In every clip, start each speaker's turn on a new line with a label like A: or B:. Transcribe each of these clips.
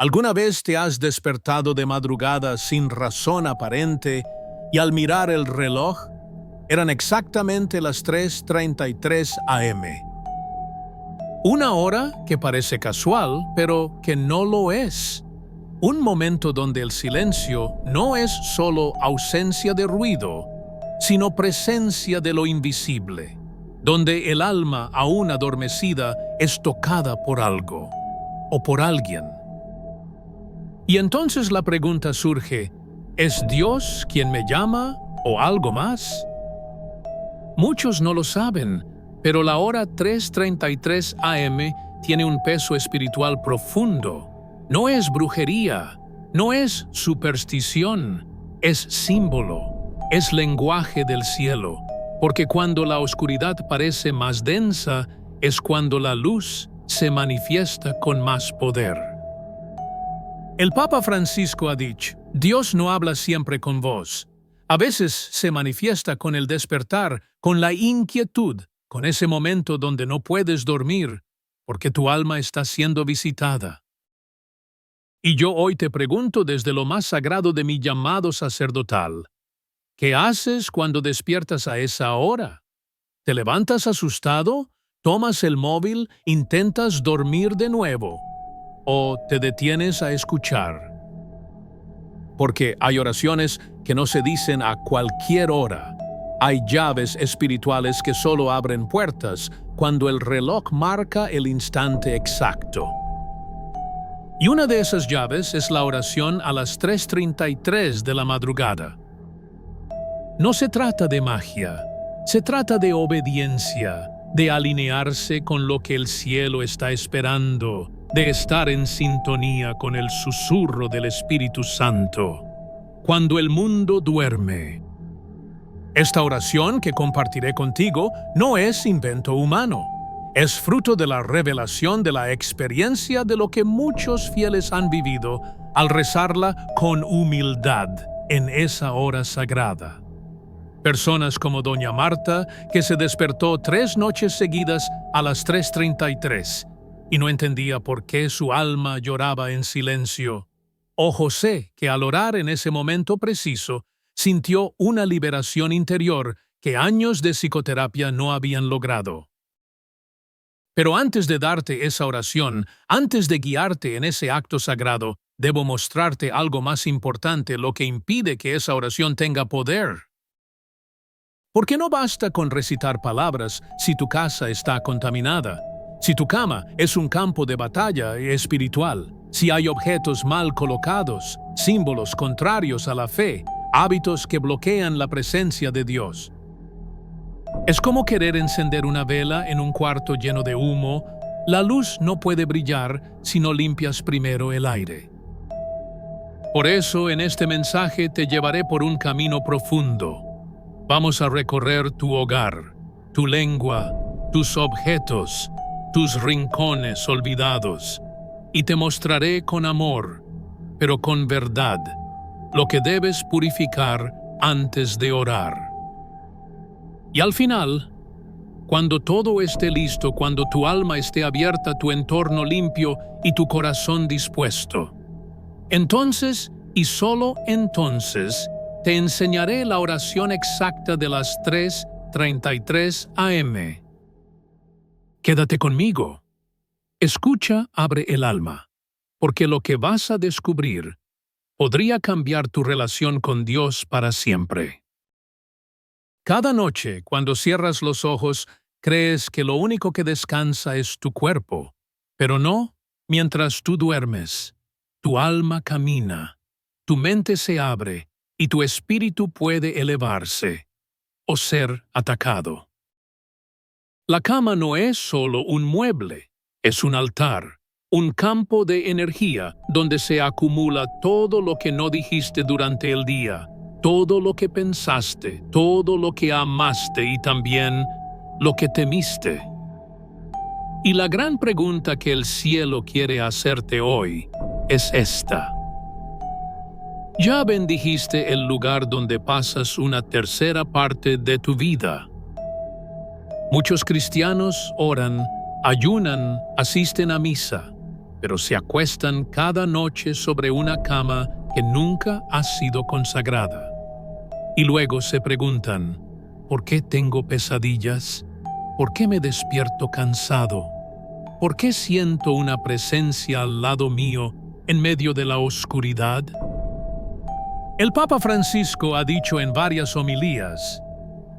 A: ¿Alguna vez te has despertado de madrugada sin razón aparente y al mirar el reloj, eran exactamente las 3:33 a.m.? Una hora que parece casual, pero que no lo es. Un momento donde el silencio no es solo ausencia de ruido, sino presencia de lo invisible, donde el alma aún adormecida es tocada por algo o por alguien. Y entonces la pregunta surge, ¿es Dios quien me llama o algo más? Muchos no lo saben, pero la hora 3:33 a.m. tiene un peso espiritual profundo. No es brujería, no es superstición, es símbolo, es lenguaje del cielo, porque cuando la oscuridad parece más densa, es cuando la luz se manifiesta con más poder. El Papa Francisco ha dicho, Dios no habla siempre con voz. A veces se manifiesta con el despertar, con la inquietud, con ese momento donde no puedes dormir, porque tu alma está siendo visitada. Y yo hoy te pregunto desde lo más sagrado de mi llamado sacerdotal, ¿qué haces cuando despiertas a esa hora? ¿Te levantas asustado? ¿Tomas el móvil? ¿Intentas dormir de nuevo? ¿O te detienes a escuchar? Porque hay oraciones que no se dicen a cualquier hora. Hay llaves espirituales que solo abren puertas cuando el reloj marca el instante exacto. Y una de esas llaves es la oración a las 3:33 de la madrugada. No se trata de magia, se trata de obediencia, de alinearse con lo que el cielo está esperando, de estar en sintonía con el susurro del Espíritu Santo, cuando el mundo duerme. Esta oración que compartiré contigo no es invento humano, es fruto de la revelación de la experiencia de lo que muchos fieles han vivido al rezarla con humildad en esa hora sagrada. Personas como Doña Marta, que se despertó 3 noches seguidas a las 3:33 y no entendía por qué su alma lloraba en silencio. O José, que al orar en ese momento preciso, sintió una liberación interior que años de psicoterapia no habían logrado. Pero antes de darte esa oración, antes de guiarte en ese acto sagrado, debo mostrarte algo más importante, lo que impide que esa oración tenga poder. Porque no basta con recitar palabras si tu casa está contaminada, si tu cama es un campo de batalla espiritual, si hay objetos mal colocados, símbolos contrarios a la fe, hábitos que bloquean la presencia de Dios. Es como querer encender una vela en un cuarto lleno de humo. La luz no puede brillar si no limpias primero el aire. Por eso, en este mensaje te llevaré por un camino profundo. Vamos a recorrer tu hogar, tu lengua, tus objetos, tus rincones olvidados, y te mostraré con amor, pero con verdad, lo que debes purificar antes de orar. Y al final, cuando todo esté listo, cuando tu alma esté abierta, tu entorno limpio y tu corazón dispuesto, entonces, y solo entonces, te enseñaré la oración exacta de las 3:33 a.m. Quédate conmigo. Escucha, abre el alma, porque lo que vas a descubrir podría cambiar tu relación con Dios para siempre. Cada noche, cuando cierras los ojos, crees que lo único que descansa es tu cuerpo, pero no, mientras tú duermes, tu alma camina, tu mente se abre y tu espíritu puede elevarse o ser atacado. La cama no es solo un mueble, es un altar, un campo de energía donde se acumula todo lo que no dijiste durante el día, todo lo que pensaste, todo lo que amaste y también lo que temiste. Y la gran pregunta que el cielo quiere hacerte hoy es esta. Ya bendijiste el lugar donde pasas una tercera parte de tu vida. Muchos cristianos oran, ayunan, asisten a misa, pero se acuestan cada noche sobre una cama que nunca ha sido consagrada. Y luego se preguntan, ¿por qué tengo pesadillas? ¿Por qué me despierto cansado? ¿Por qué siento una presencia al lado mío en medio de la oscuridad? El Papa Francisco ha dicho en varias homilías,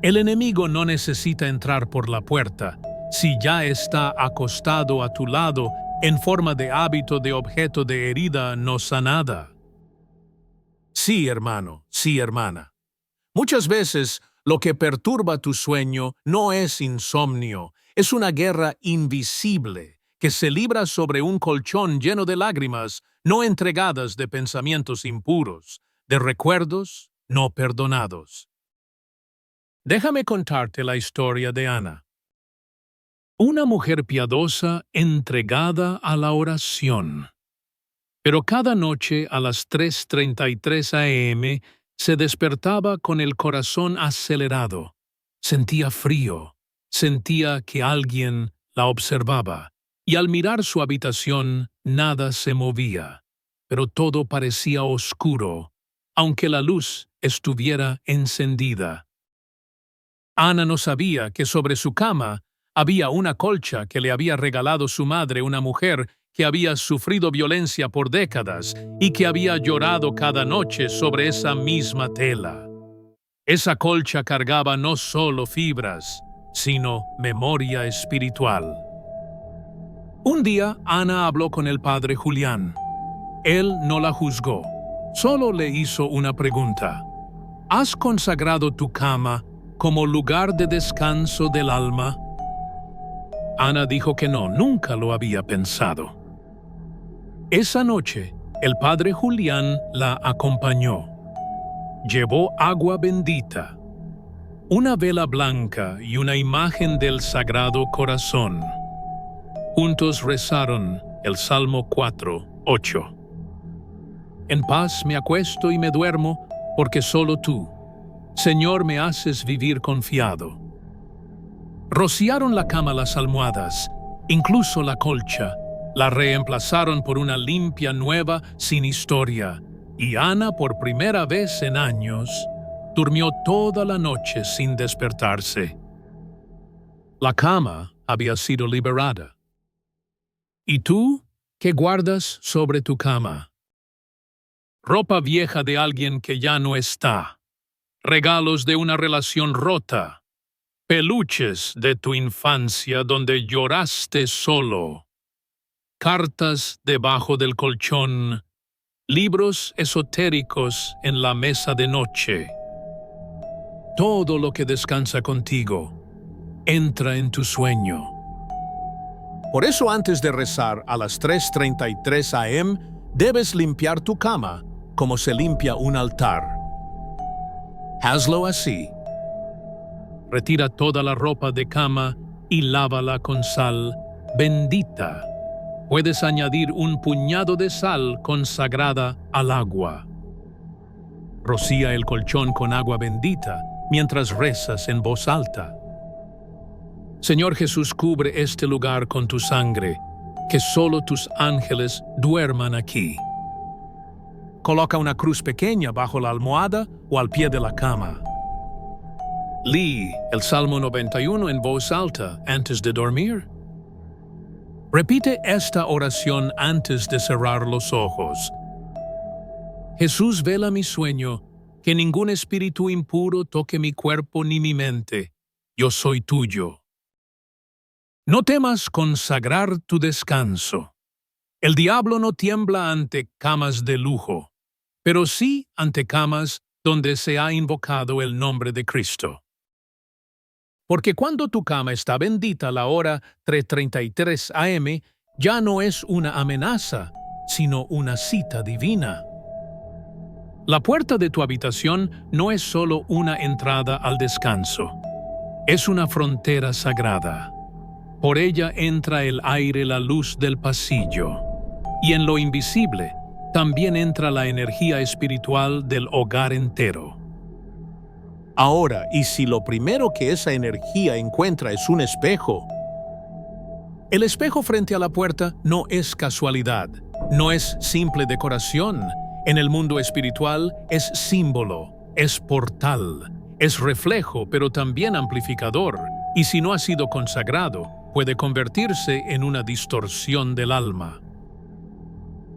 A: el enemigo no necesita entrar por la puerta si ya está acostado a tu lado en forma de hábito de objeto de herida no sanada. Sí, hermano, sí, hermana. Muchas veces lo que perturba tu sueño no es insomnio, es una guerra invisible que se libra sobre un colchón lleno de lágrimas no entregadas, de pensamientos impuros, de recuerdos no perdonados. Déjame contarte la historia de Ana. Una mujer piadosa entregada a la oración. Pero cada noche a las 3:33 a.m. se despertaba con el corazón acelerado. Sentía frío, sentía que alguien la observaba, y al mirar su habitación nada se movía, pero todo parecía oscuro, aunque la luz estuviera encendida. Ana no sabía que sobre su cama había una colcha que le había regalado su madre, una mujer que había sufrido violencia por décadas y que había llorado cada noche sobre esa misma tela. Esa colcha cargaba no solo fibras, sino memoria espiritual. Un día, Ana habló con el padre Julián. Él no la juzgó, solo le hizo una pregunta. ¿Has consagrado tu cama como lugar de descanso del alma? Ana dijo que no, nunca lo había pensado. Esa noche, el padre Julián la acompañó. Llevó agua bendita, una vela blanca y una imagen del Sagrado Corazón. Juntos rezaron el Salmo 4:8. En paz me acuesto y me duermo, porque solo tú, Señor, me haces vivir confiado. Rociaron la cama, las almohadas, incluso la colcha. La reemplazaron por una limpia nueva sin historia, y Ana, por primera vez en años, durmió toda la noche sin despertarse. La cama había sido liberada. ¿Y tú qué guardas sobre tu cama? Ropa vieja de alguien que ya no está, regalos de una relación rota, peluches de tu infancia donde lloraste solo, cartas debajo del colchón, libros esotéricos en la mesa de noche. Todo lo que descansa contigo entra en tu sueño. Por eso, antes de rezar a las 3:33 a.m., debes limpiar tu cama como se limpia un altar. Hazlo así. Retira toda la ropa de cama y lávala con sal bendita. Puedes añadir un puñado de sal consagrada al agua. Rocía el colchón con agua bendita mientras rezas en voz alta. Señor Jesús, cubre este lugar con tu sangre, que solo tus ángeles duerman aquí. Coloca una cruz pequeña bajo la almohada o al pie de la cama. Lee el Salmo 91 en voz alta antes de dormir. Repite esta oración antes de cerrar los ojos. Jesús, vela mi sueño, que ningún espíritu impuro toque mi cuerpo ni mi mente. Yo soy tuyo. No temas consagrar tu descanso. El diablo no tiembla ante camas de lujo, pero sí ante camas donde se ha invocado el nombre de Cristo. Porque cuando tu cama está bendita a la hora 3:33 a.m., ya no es una amenaza, sino una cita divina. La puerta de tu habitación no es solo una entrada al descanso, es una frontera sagrada. Por ella entra el aire, la luz del pasillo, y en lo invisible también entra la energía espiritual del hogar entero. Ahora, ¿y si lo primero que esa energía encuentra es un espejo? El espejo frente a la puerta no es casualidad, no es simple decoración. En el mundo espiritual es símbolo, es portal, es reflejo, pero también amplificador, y si no ha sido consagrado, puede convertirse en una distorsión del alma.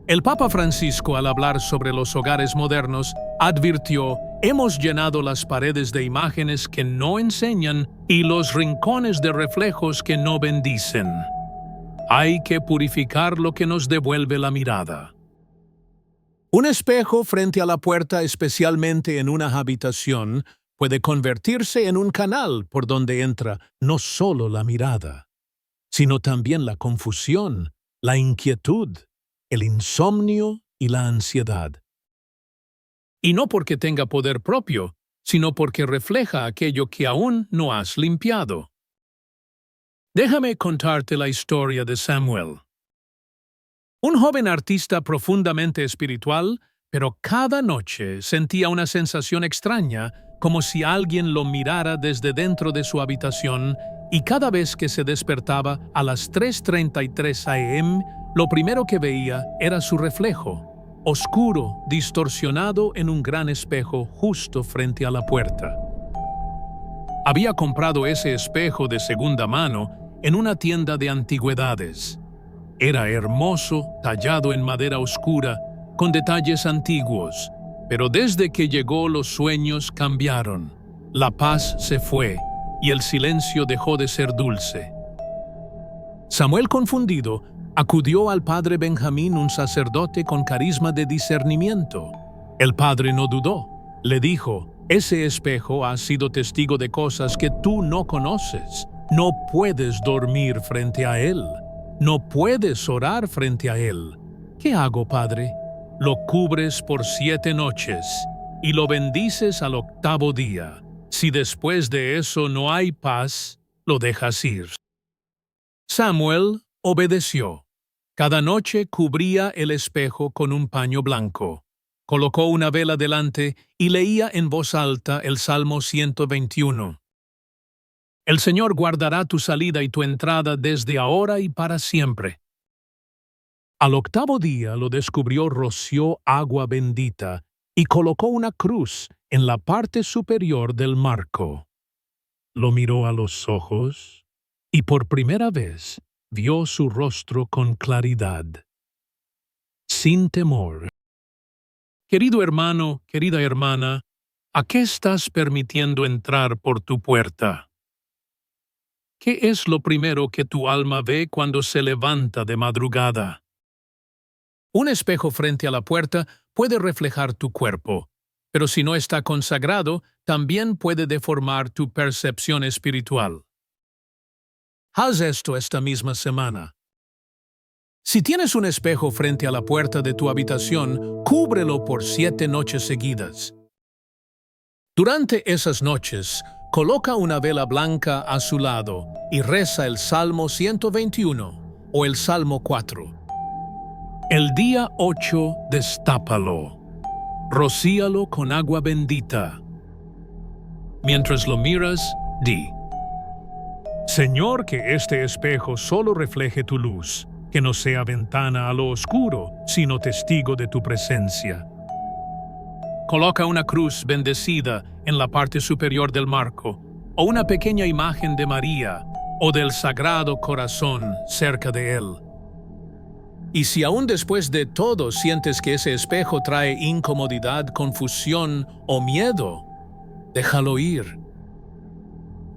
A: El Papa Francisco, al hablar sobre los hogares modernos, advirtió: hemos llenado las paredes de imágenes que no enseñan y los rincones de reflejos que no bendicen. Hay que purificar lo que nos devuelve la mirada. Un espejo frente a la puerta, especialmente en una habitación, puede convertirse en un canal por donde entra no solo la mirada, sino también la confusión, la inquietud, el insomnio y la ansiedad. Y no porque tenga poder propio, sino porque refleja aquello que aún no has limpiado. Déjame contarte la historia de Samuel. Un joven artista profundamente espiritual, pero cada noche sentía una sensación extraña, como si alguien lo mirara desde dentro de su habitación, y cada vez que se despertaba a las 3:33 a.m., lo primero que veía era su reflejo, oscuro, distorsionado en un gran espejo justo frente a la puerta. Había comprado ese espejo de segunda mano en una tienda de antigüedades. Era hermoso, tallado en madera oscura, con detalles antiguos, pero desde que llegó los sueños cambiaron. La paz se fue y el silencio dejó de ser dulce. Samuel, confundido, acudió al padre Benjamín, un sacerdote con carisma de discernimiento. El padre no dudó. Le dijo: ese espejo ha sido testigo de cosas que tú no conoces. No puedes dormir frente a él. No puedes orar frente a él. ¿Qué hago, padre? Lo cubres por 7 noches y lo bendices al 8º día. Si después de eso no hay paz, lo dejas ir. Samuel obedeció. Cada noche cubría el espejo con un paño blanco. Colocó una vela delante y leía en voz alta el Salmo 121. El Señor guardará tu salida y tu entrada desde ahora y para siempre. Al 8º día lo descubrió, roció agua bendita y colocó una cruz en la parte superior del marco. Lo miró a los ojos y por primera vez vio su rostro con claridad, sin temor. Querido hermano, querida hermana, ¿a qué estás permitiendo entrar por tu puerta? ¿Qué es lo primero que tu alma ve cuando se levanta de madrugada? Un espejo frente a la puerta puede reflejar tu cuerpo, pero si no está consagrado, también puede deformar tu percepción espiritual. Haz esto esta misma semana. Si tienes un espejo frente a la puerta de tu habitación, cúbrelo por 7 noches seguidas. Durante esas noches, coloca una vela blanca a su lado y reza el Salmo 121 o el Salmo 4. El día 8, destápalo. Rocíalo con agua bendita. Mientras lo miras, di: Señor, que este espejo solo refleje tu luz, que no sea ventana a lo oscuro, sino testigo de tu presencia. Coloca una cruz bendecida en la parte superior del marco, o una pequeña imagen de María o del Sagrado Corazón cerca de él. Y si aún después de todo sientes que ese espejo trae incomodidad, confusión o miedo, déjalo ir.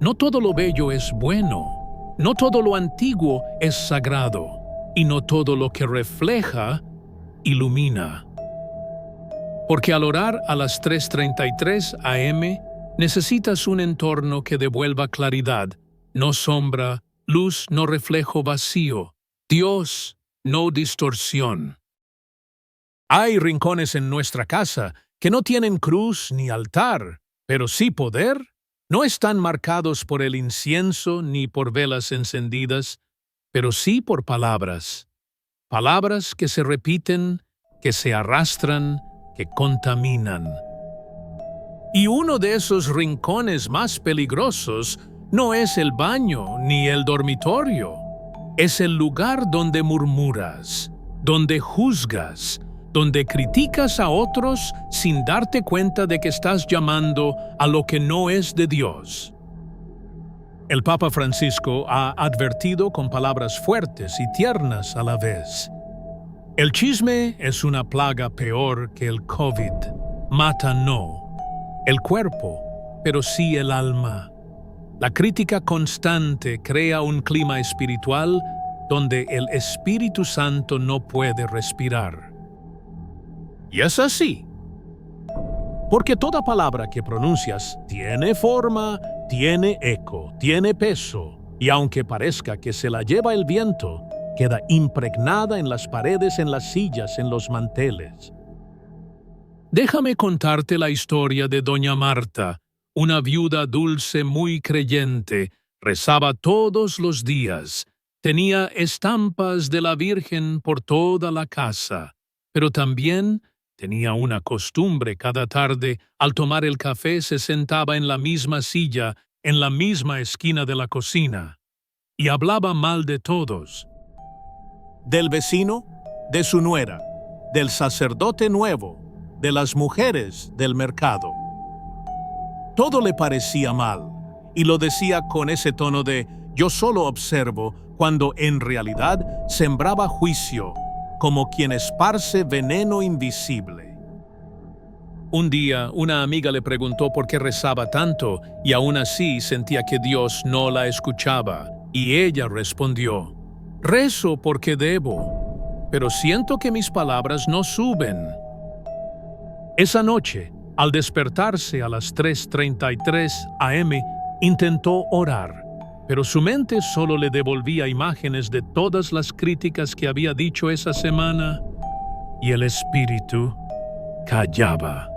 A: No todo lo bello es bueno, no todo lo antiguo es sagrado, y no todo lo que refleja ilumina. Porque al orar a las 3:33 a.m., necesitas un entorno que devuelva claridad, no sombra, luz, no reflejo vacío, Dios, no distorsión. Hay rincones en nuestra casa que no tienen cruz ni altar, pero sí poder. No están marcados por el incienso ni por velas encendidas, pero sí por palabras. Palabras que se repiten, que se arrastran, que contaminan. Y uno de esos rincones más peligrosos no es el baño ni el dormitorio. Es el lugar donde murmuras, donde juzgas, donde criticas a otros sin darte cuenta de que estás llamando a lo que no es de Dios. El Papa Francisco ha advertido con palabras fuertes y tiernas a la vez. El chisme es una plaga peor que el COVID. Mata no el cuerpo, pero sí el alma. La crítica constante crea un clima espiritual donde el Espíritu Santo no puede respirar. Y es así. Porque toda palabra que pronuncias tiene forma, tiene eco, tiene peso, y aunque parezca que se la lleva el viento, queda impregnada en las paredes, en las sillas, en los manteles. Déjame contarte la historia de doña Marta, una viuda dulce muy creyente, rezaba todos los días, tenía estampas de la Virgen por toda la casa, pero también tenía una costumbre: cada tarde, al tomar el café, se sentaba en la misma silla, en la misma esquina de la cocina, y hablaba mal de todos. Del vecino, de su nuera, del sacerdote nuevo, de las mujeres del mercado. Todo le parecía mal, y lo decía con ese tono de «yo solo observo», cuando en realidad sembraba juicio, como quien esparce veneno invisible. Un día, una amiga le preguntó por qué rezaba tanto y aún así sentía que Dios no la escuchaba, y ella respondió: «Rezo porque debo, pero siento que mis palabras no suben». Esa noche, al despertarse a las 3:33 a.m., intentó orar, pero su mente solo le devolvía imágenes de todas las críticas que había dicho esa semana, y el espíritu callaba.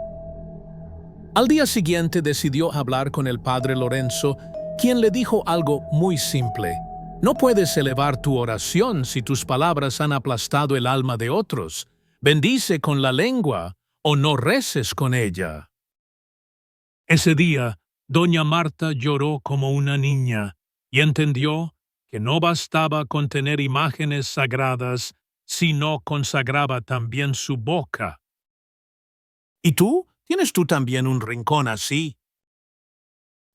A: Al día siguiente decidió hablar con el padre Lorenzo, quien le dijo algo muy simple: no puedes elevar tu oración si tus palabras han aplastado el alma de otros. Bendice con la lengua o no reces con ella. Ese día, doña Marta lloró como una niña y entendió que no bastaba con tener imágenes sagradas, sino consagraba también su boca. ¿Y tú? ¿Tienes tú también un rincón así?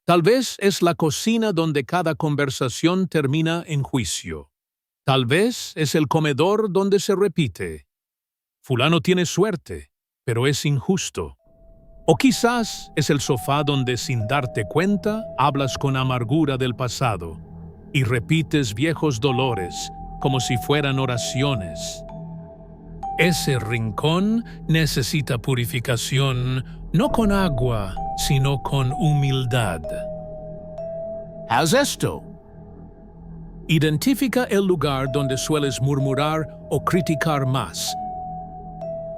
A: Tal vez es la cocina donde cada conversación termina en juicio. Tal vez es el comedor donde se repite: fulano tiene suerte, pero es injusto. O quizás es el sofá donde, sin darte cuenta, hablas con amargura del pasado y repites viejos dolores como si fueran oraciones. Ese rincón necesita purificación, no con agua, sino con humildad. Haz esto. Identifica el lugar donde sueles murmurar o criticar más.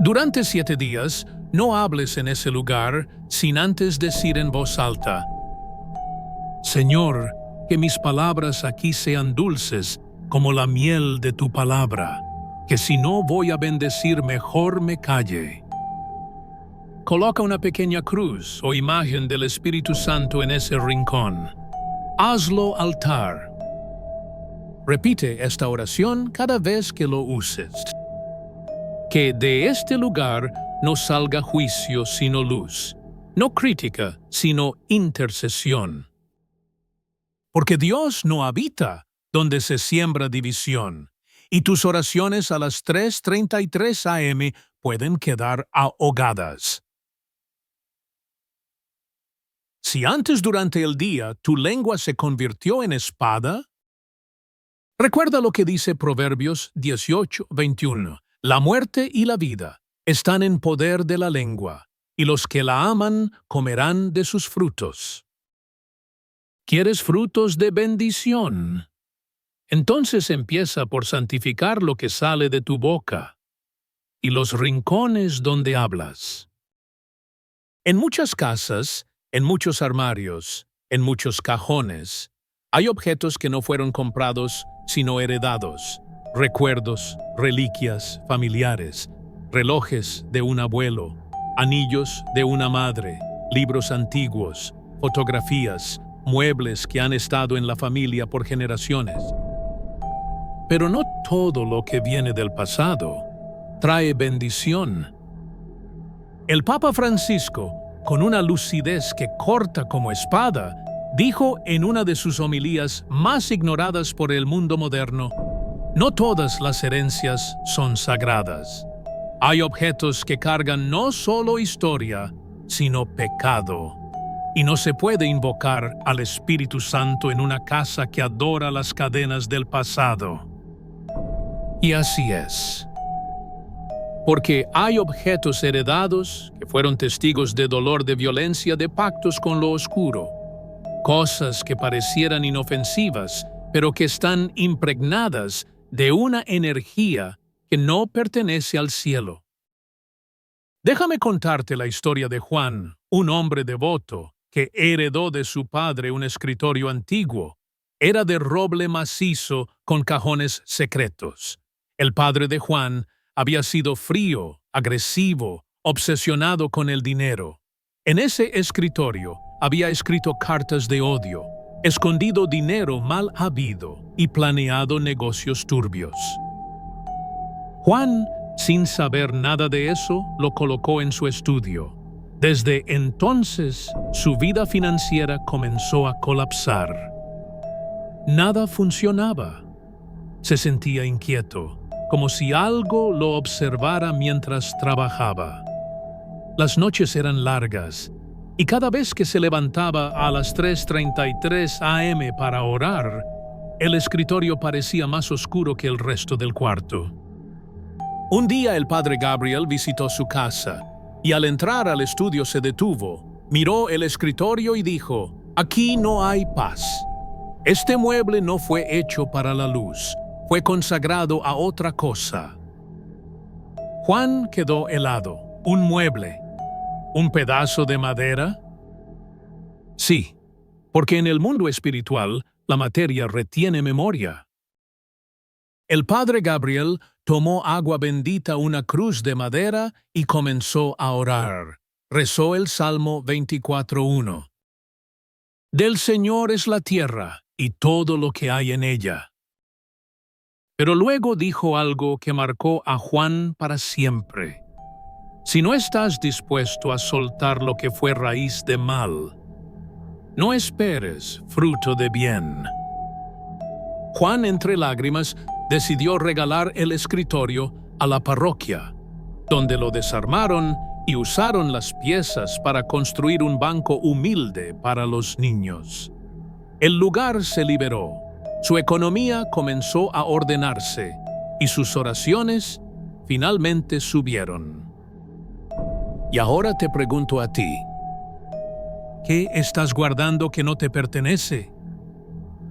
A: Durante 7 días, no hables en ese lugar sin antes decir en voz alta: Señor, que mis palabras aquí sean dulces como la miel de tu palabra, que si no voy a bendecir, mejor me calle. Coloca una pequeña cruz o imagen del Espíritu Santo en ese rincón. Hazlo altar. Repite esta oración cada vez que lo uses. Que de este lugar no salga juicio sino luz, no crítica sino intercesión. Porque Dios no habita donde se siembra división, y tus oraciones a las 3:33 a.m. pueden quedar ahogadas. Si antes durante el día tu lengua se convirtió en espada, recuerda lo que dice Proverbios 18:21. La muerte y la vida están en poder de la lengua, y los que la aman comerán de sus frutos. ¿Quieres frutos de bendición? Entonces empieza por santificar lo que sale de tu boca y los rincones donde hablas. En muchas casas, en muchos armarios, en muchos cajones, hay objetos que no fueron comprados sino heredados. Recuerdos, reliquias familiares, relojes de un abuelo, anillos de una madre, libros antiguos, fotografías, muebles que han estado en la familia por generaciones. Pero no todo lo que viene del pasado trae bendición. El Papa Francisco, con una lucidez que corta como espada, dijo en una de sus homilías más ignoradas por el mundo moderno: no todas las herencias son sagradas. Hay objetos que cargan no solo historia, sino pecado. Y no se puede invocar al Espíritu Santo en una casa que adora las cadenas del pasado. Y así es. Porque hay objetos heredados que fueron testigos de dolor, de violencia, de pactos con lo oscuro. Cosas que parecieran inofensivas, pero que están impregnadas de una energía que no pertenece al cielo. Déjame contarte la historia de Juan, un hombre devoto que heredó de su padre un escritorio antiguo. Era de roble macizo con cajones secretos. El padre de Juan había sido frío, agresivo, obsesionado con el dinero. En ese escritorio había escrito cartas de odio, escondido dinero mal habido y planeado negocios turbios. Juan, sin saber nada de eso, lo colocó en su estudio. Desde entonces, su vida financiera comenzó a colapsar. Nada funcionaba. Se sentía inquieto, como si algo lo observara mientras trabajaba. Las noches eran largas, y cada vez que se levantaba a las 3:33 a.m. para orar, el escritorio parecía más oscuro que el resto del cuarto. Un día el padre Gabriel visitó su casa, y al entrar al estudio se detuvo, miró el escritorio y dijo: «Aquí no hay paz. Este mueble no fue hecho para la luz, fue consagrado a otra cosa». Juan quedó helado. ¿Un mueble? ¿Un pedazo de madera? Sí, porque en el mundo espiritual la materia retiene memoria. El padre Gabriel tomó agua bendita, una cruz de madera, y comenzó a orar. Rezó el Salmo 24:1. «Del Señor es la tierra y todo lo que hay en ella». Pero luego dijo algo que marcó a Juan para siempre. Si no estás dispuesto a soltar lo que fue raíz de mal, no esperes fruto de bien. Juan, entre lágrimas, decidió regalar el escritorio a la parroquia, donde lo desarmaron y usaron las piezas para construir un banco humilde para los niños. El lugar se liberó, su economía comenzó a ordenarse y sus oraciones finalmente subieron. Y ahora te pregunto a ti, ¿qué estás guardando que no te pertenece?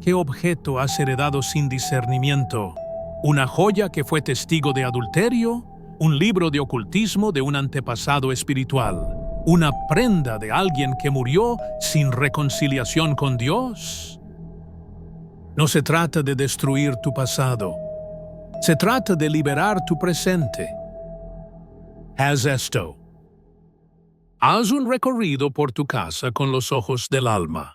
A: ¿Qué objeto has heredado sin discernimiento? ¿Una joya que fue testigo de adulterio? ¿Un libro de ocultismo de un antepasado espiritual? ¿Una prenda de alguien que murió sin reconciliación con Dios? No se trata de destruir tu pasado. Se trata de liberar tu presente. Haz esto. Haz un recorrido por tu casa con los ojos del alma.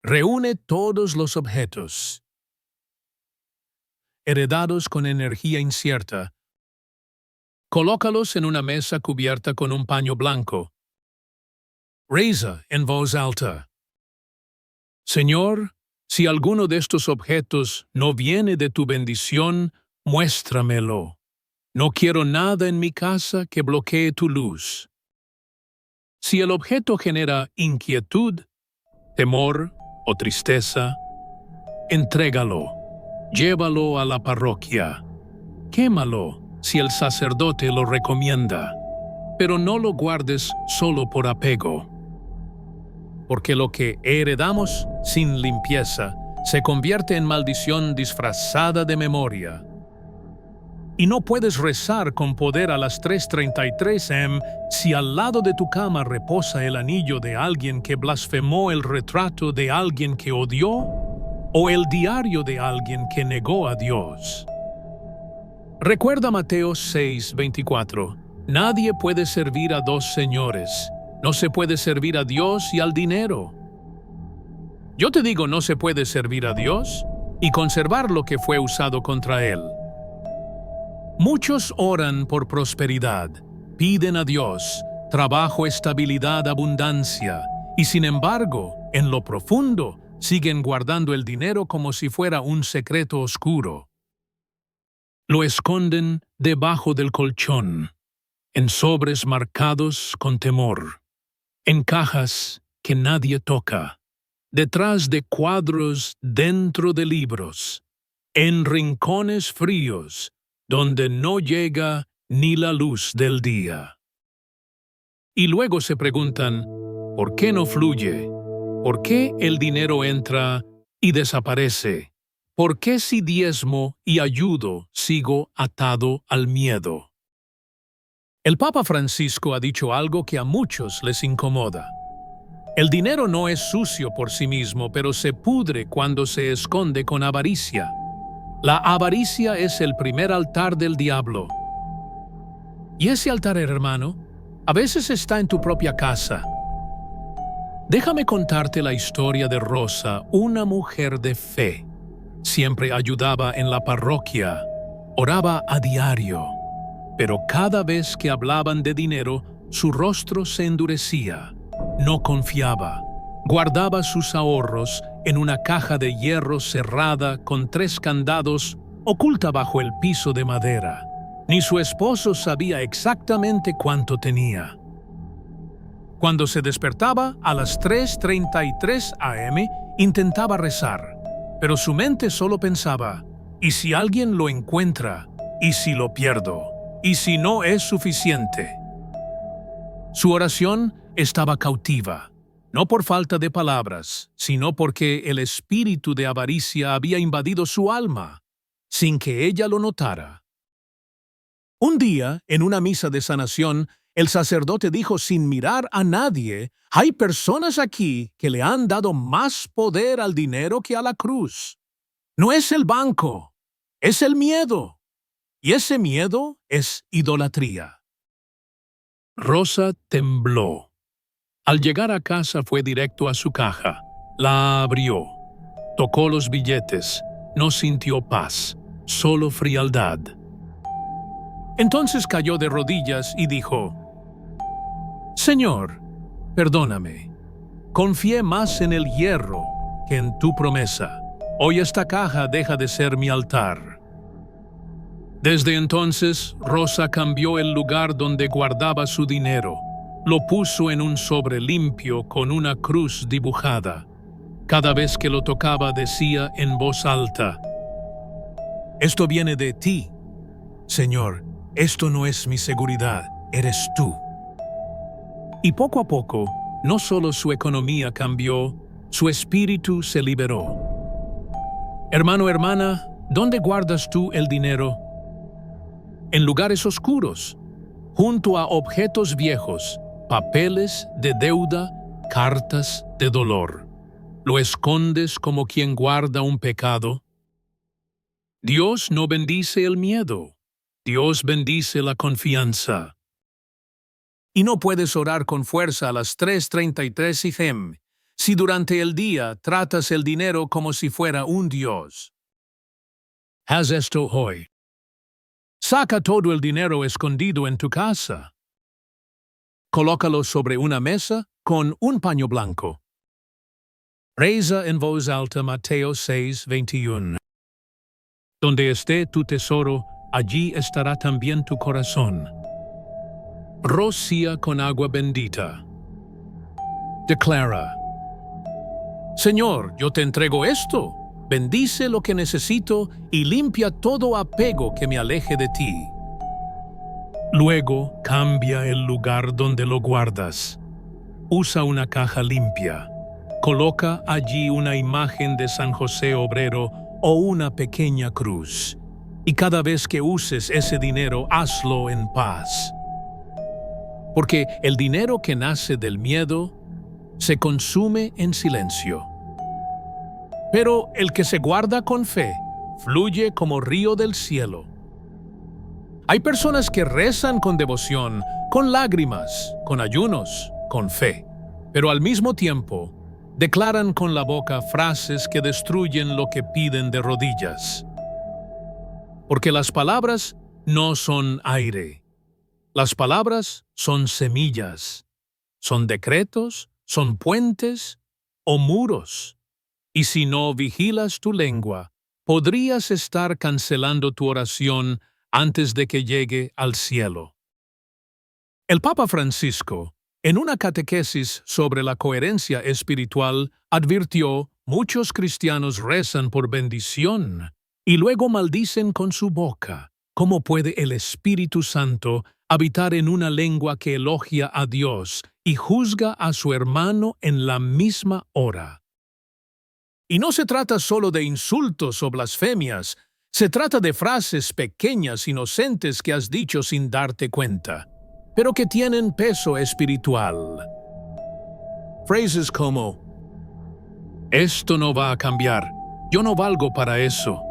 A: Reúne todos los objetos heredados con energía incierta. Colócalos en una mesa cubierta con un paño blanco. Reza en voz alta: «Señor, si alguno de estos objetos no viene de tu bendición, muéstramelo. No quiero nada en mi casa que bloquee tu luz». Si el objeto genera inquietud, temor o tristeza, entrégalo. Llévalo a la parroquia. Quémalo si el sacerdote lo recomienda, pero no lo guardes solo por apego. Porque lo que heredamos sin limpieza se convierte en maldición disfrazada de memoria. Y no puedes rezar con poder a las 3:33 am si al lado de tu cama reposa el anillo de alguien que blasfemó, el retrato de alguien que odió, o el diario de alguien que negó a Dios. Recuerda Mateo 6:24. Nadie puede servir a dos señores. No se puede servir a Dios y al dinero. Yo te digo, no se puede servir a Dios, y conservar lo que fue usado contra él. Muchos oran por prosperidad, piden a Dios trabajo, estabilidad, abundancia, y sin embargo, en lo profundo, siguen guardando el dinero como si fuera un secreto oscuro. Lo esconden debajo del colchón, en sobres marcados con temor, en cajas que nadie toca, detrás de cuadros dentro de libros, en rincones fríos donde no llega ni la luz del día. Y luego se preguntan, ¿por qué no fluye? ¿Por qué el dinero entra y desaparece? ¿Por qué si diezmo y ayudo sigo atado al miedo? El Papa Francisco ha dicho algo que a muchos les incomoda. El dinero no es sucio por sí mismo, pero se pudre cuando se esconde con avaricia. La avaricia es el primer altar del diablo. Y ese altar, hermano, a veces está en tu propia casa. Déjame contarte la historia de Rosa, una mujer de fe. Siempre ayudaba en la parroquia, oraba a diario, pero cada vez que hablaban de dinero, su rostro se endurecía. No confiaba. Guardaba sus ahorros en una caja de hierro cerrada con 3 candados, oculta bajo el piso de madera. Ni su esposo sabía exactamente cuánto tenía. Cuando se despertaba a las 3:33 a.m., intentaba rezar, pero su mente solo pensaba, ¿y si alguien lo encuentra? ¿Y si lo pierdo? ¿Y si no es suficiente? Su oración estaba cautiva, no por falta de palabras, sino porque el espíritu de avaricia había invadido su alma, sin que ella lo notara. Un día, en una misa de sanación, el sacerdote dijo sin mirar a nadie, hay personas aquí que le han dado más poder al dinero que a la cruz. No es el banco, es el miedo. Y ese miedo es idolatría. Rosa tembló. Al llegar a casa fue directo a su caja. La abrió. Tocó los billetes. No sintió paz, solo frialdad. Entonces cayó de rodillas y dijo, Señor, perdóname. Confié más en el hierro que en tu promesa. Hoy esta caja deja de ser mi altar. Desde entonces, Rosa cambió el lugar donde guardaba su dinero. Lo puso en un sobre limpio con una cruz dibujada. Cada vez que lo tocaba decía en voz alta, Esto viene de ti, Señor. Esto no es mi seguridad, eres tú. Y poco a poco, no solo su economía cambió, su espíritu se liberó. Hermano, hermana, ¿dónde guardas tú el dinero? En lugares oscuros, junto a objetos viejos, papeles de deuda, cartas de dolor. ¿Lo escondes como quien guarda un pecado? Dios no bendice el miedo. Dios bendice la confianza. Y no puedes orar con fuerza a las 3:33 am si durante el día tratas el dinero como si fuera un dios. Haz esto hoy. Saca todo el dinero escondido en tu casa. Colócalo sobre una mesa con un paño blanco. Reza en voz alta Mateo 6:21. Donde esté tu tesoro, allí estará también tu corazón. Rocía con agua bendita. Declara: Señor, yo te entrego esto. Bendice lo que necesito y limpia todo apego que me aleje de ti. Luego cambia el lugar donde lo guardas. Usa una caja limpia. Coloca allí una imagen de San José Obrero o una pequeña cruz. Y cada vez que uses ese dinero, hazlo en paz. Porque el dinero que nace del miedo se consume en silencio. Pero el que se guarda con fe fluye como río del cielo. Hay personas que rezan con devoción, con lágrimas, con ayunos, con fe, pero al mismo tiempo Declaran con la boca frases que destruyen lo que piden de rodillas. Porque las palabras no son aire. Las palabras son semillas, son decretos, son puentes o muros. Y si no vigilas tu lengua, podrías estar cancelando tu oración antes de que llegue al cielo. El Papa Francisco, en una catequesis sobre la coherencia espiritual, advirtió: muchos cristianos rezan por bendición y luego maldicen con su boca. ¿Cómo puede el Espíritu Santo habitar en una lengua que elogia a Dios y juzga a su hermano en la misma hora? Y no se trata solo de insultos o blasfemias, se trata de frases pequeñas, inocentes que has dicho sin darte cuenta, pero que tienen peso espiritual. Frases como: esto no va a cambiar, yo no valgo para eso,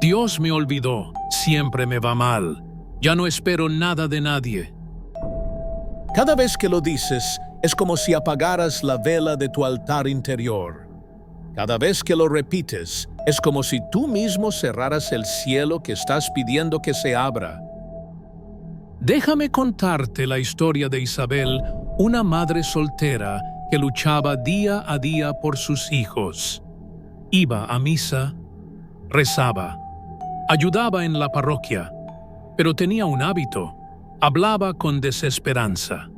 A: Dios me olvidó, siempre me va mal, ya no espero nada de nadie. Cada vez que lo dices, es como si apagaras la vela de tu altar interior. Cada vez que lo repites, es como si tú mismo cerraras el cielo que estás pidiendo que se abra. Déjame contarte la historia de Isabel, una madre soltera que luchaba día a día por sus hijos. Iba a misa, rezaba, ayudaba en la parroquia, pero tenía un hábito: hablaba con desesperanza.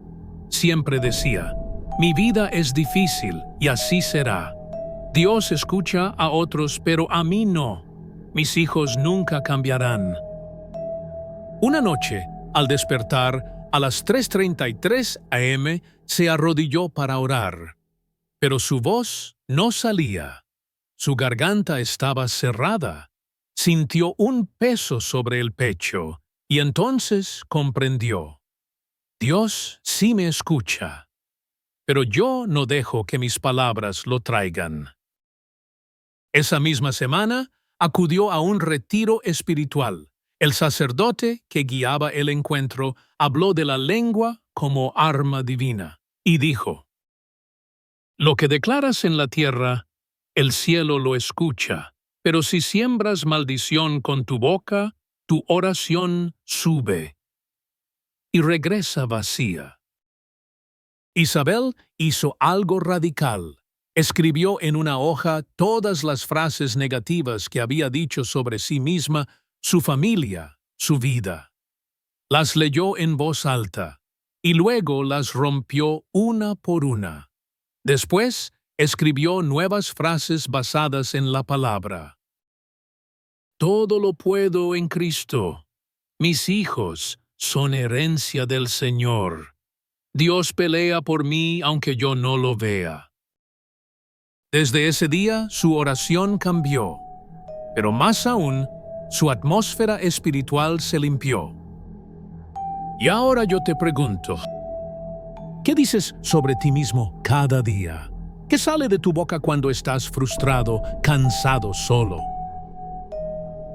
A: Siempre decía: mi vida es difícil y así será. Dios escucha a otros, pero a mí no. Mis hijos nunca cambiarán. Una noche, al despertar, a las 3:33 a.m., se arrodilló para orar. Pero su voz no salía. Su garganta estaba cerrada. Sintió un peso sobre el pecho y entonces comprendió: Dios sí me escucha, pero yo no dejo que mis palabras lo traigan. Esa misma semana, acudió a un retiro espiritual. El sacerdote que guiaba el encuentro habló de la lengua como arma divina y dijo: lo que declaras en la tierra, el cielo lo escucha, pero si siembras maldición con tu boca, tu oración sube y regresa vacía. Isabel hizo algo radical. Escribió en una hoja todas las frases negativas que había dicho sobre sí misma, su familia, su vida. Las leyó en voz alta y luego las rompió una por una. Después, escribió nuevas frases basadas en la palabra. Todo lo puedo en Cristo. Mis hijos son herencia del Señor. Dios pelea por mí aunque yo no lo vea. Desde ese día, su oración cambió, pero más aún, su atmósfera espiritual se limpió. Y ahora yo te pregunto, ¿qué dices sobre ti mismo cada día? ¿Qué sale de tu boca cuando estás frustrado, cansado, solo?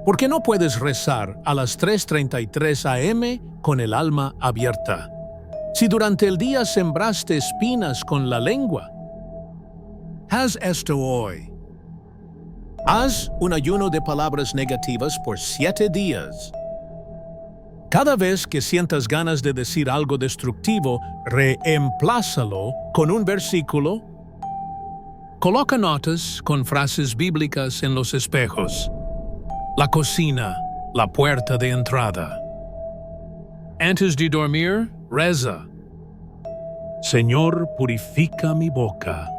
A: ¿Por qué no puedes rezar a las 3:33 a.m. con el alma abierta? Si durante el día sembraste espinas con la lengua, haz esto hoy. Haz un ayuno de palabras negativas por 7 días. Cada vez que sientas ganas de decir algo destructivo, reemplázalo con un versículo. Coloca notas con frases bíblicas en los espejos. La cocina, la puerta de entrada. Antes de dormir, reza: Señor, purifica mi boca,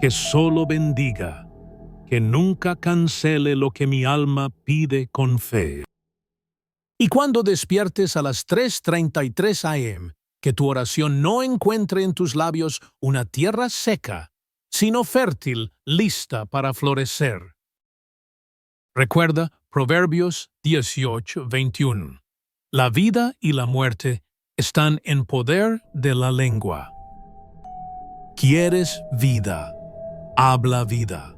A: que solo bendiga, que nunca cancele lo que mi alma pide con fe. Y cuando despiertes a las 3:33 a.m., que tu oración no encuentre en tus labios una tierra seca, sino fértil, lista para florecer. Recuerda Proverbios 18:21. La vida y la muerte están en poder de la lengua. ¿Quieres vida? Habla vida.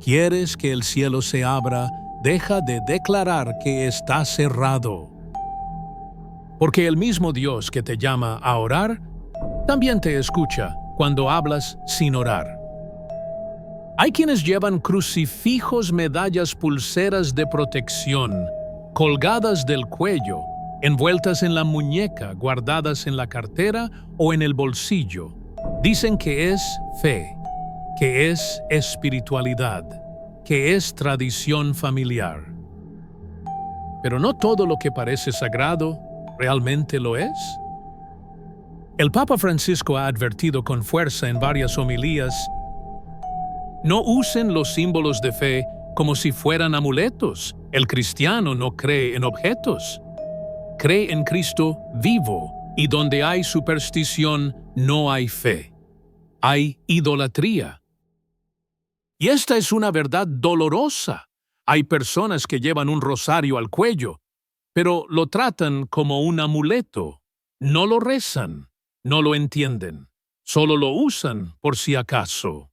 A: ¿Quieres que el cielo se abra? Deja de declarar que está cerrado. Porque el mismo Dios que te llama a orar, también te escucha cuando hablas sin orar. Hay quienes llevan crucifijos, medallas, pulseras de protección, colgadas del cuello, envueltas en la muñeca, guardadas en la cartera o en el bolsillo. Dicen que es fe, que es espiritualidad, que es tradición familiar. Pero no todo lo que parece sagrado realmente lo es. El Papa Francisco ha advertido con fuerza en varias homilías: no usen los símbolos de fe como si fueran amuletos. El cristiano no cree en objetos. Cree en Cristo vivo, y donde hay superstición no hay fe. Hay idolatría. Y esta es una verdad dolorosa. Hay personas que llevan un rosario al cuello, pero lo tratan como un amuleto. No lo rezan, no lo entienden, solo lo usan por si acaso.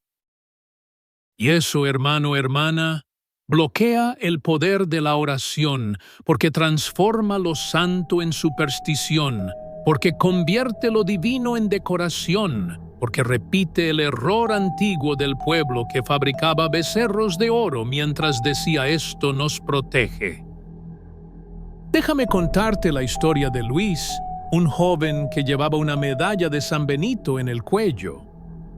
A: Y eso, hermano, hermana, bloquea el poder de la oración, porque transforma lo santo en superstición, porque convierte lo divino en decoración, porque repite el error antiguo del pueblo que fabricaba becerros de oro mientras decía: esto nos protege. Déjame contarte la historia de Luis, un joven que llevaba una medalla de San Benito en el cuello.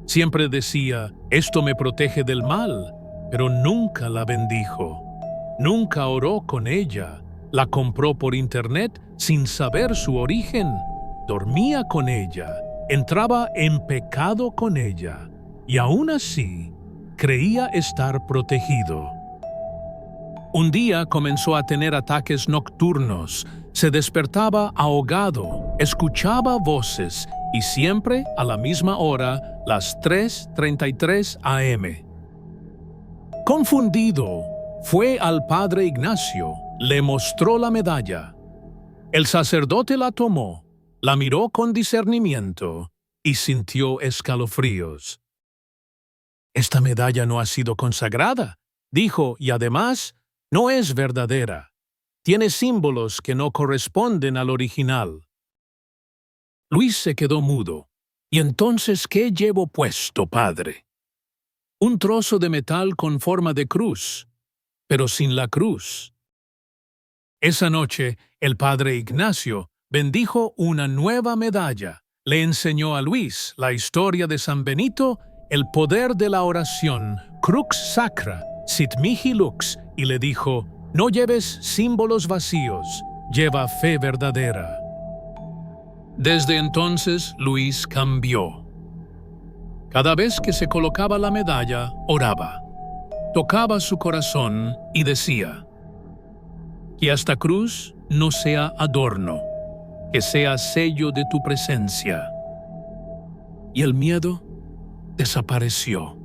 A: Siempre decía: esto me protege del mal, pero nunca la bendijo. Nunca oró con ella. La compró por internet sin saber su origen. Dormía con ella, entraba en pecado con ella, y aún así creía estar protegido. Un día comenzó a tener ataques nocturnos, se despertaba ahogado, escuchaba voces y siempre a la misma hora, las 3:33 a.m. Confundido, fue al padre Ignacio, le mostró la medalla. El sacerdote la tomó, la miró con discernimiento y sintió escalofríos. Esta medalla no ha sido consagrada, dijo, y además no es verdadera. Tiene símbolos que no corresponden al original. Luis se quedó mudo. ¿Y entonces qué llevo puesto, padre? Un trozo de metal con forma de cruz, pero sin la cruz. Esa noche, el padre Ignacio bendijo una nueva medalla. Le enseñó a Luis la historia de San Benito, el poder de la oración, crux sacra, sit mihi lux, y le dijo: no lleves símbolos vacíos, lleva fe verdadera. Desde entonces, Luis cambió. Cada vez que se colocaba la medalla, oraba. Tocaba su corazón y decía: que esta cruz no sea adorno, que sea sello de tu presencia. Y el miedo desapareció.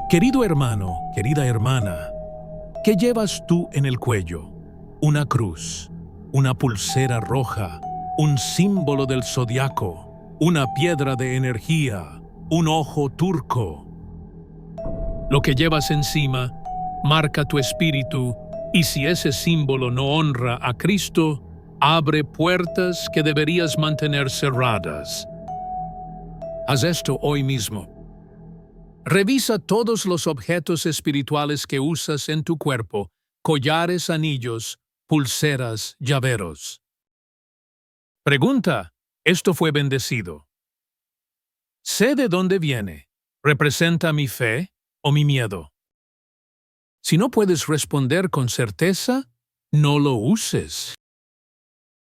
A: Querido hermano, querida hermana, ¿qué llevas tú en el cuello? Una cruz, una pulsera roja, un símbolo del zodiaco, una piedra de energía, un ojo turco. Lo que llevas encima marca tu espíritu, y si ese símbolo no honra a Cristo, abre puertas que deberías mantener cerradas. Haz esto hoy mismo. Revisa todos los objetos espirituales que usas en tu cuerpo: collares, anillos, pulseras, llaveros. Pregunta: ¿esto fue bendecido? ¿Sé de dónde viene? ¿Representa mi fe o mi miedo? Si no puedes responder con certeza, no lo uses.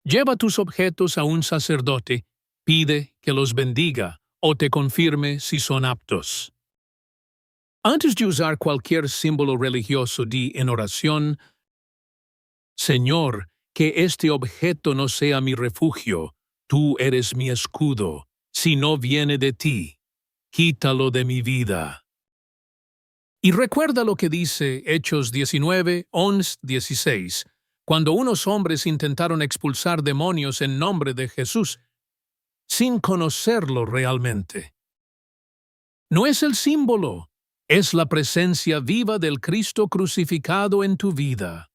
A: Lleva tus objetos a un sacerdote, pide que los bendiga o te confirme si son aptos. Antes de usar cualquier símbolo religioso, di en oración: Señor, que este objeto no sea mi refugio, tú eres mi escudo. Si no viene de ti, quítalo de mi vida. Y recuerda lo que dice Hechos 19, 11, 16, cuando unos hombres intentaron expulsar demonios en nombre de Jesús, sin conocerlo realmente. No es el símbolo, es la presencia viva del Cristo crucificado en tu vida.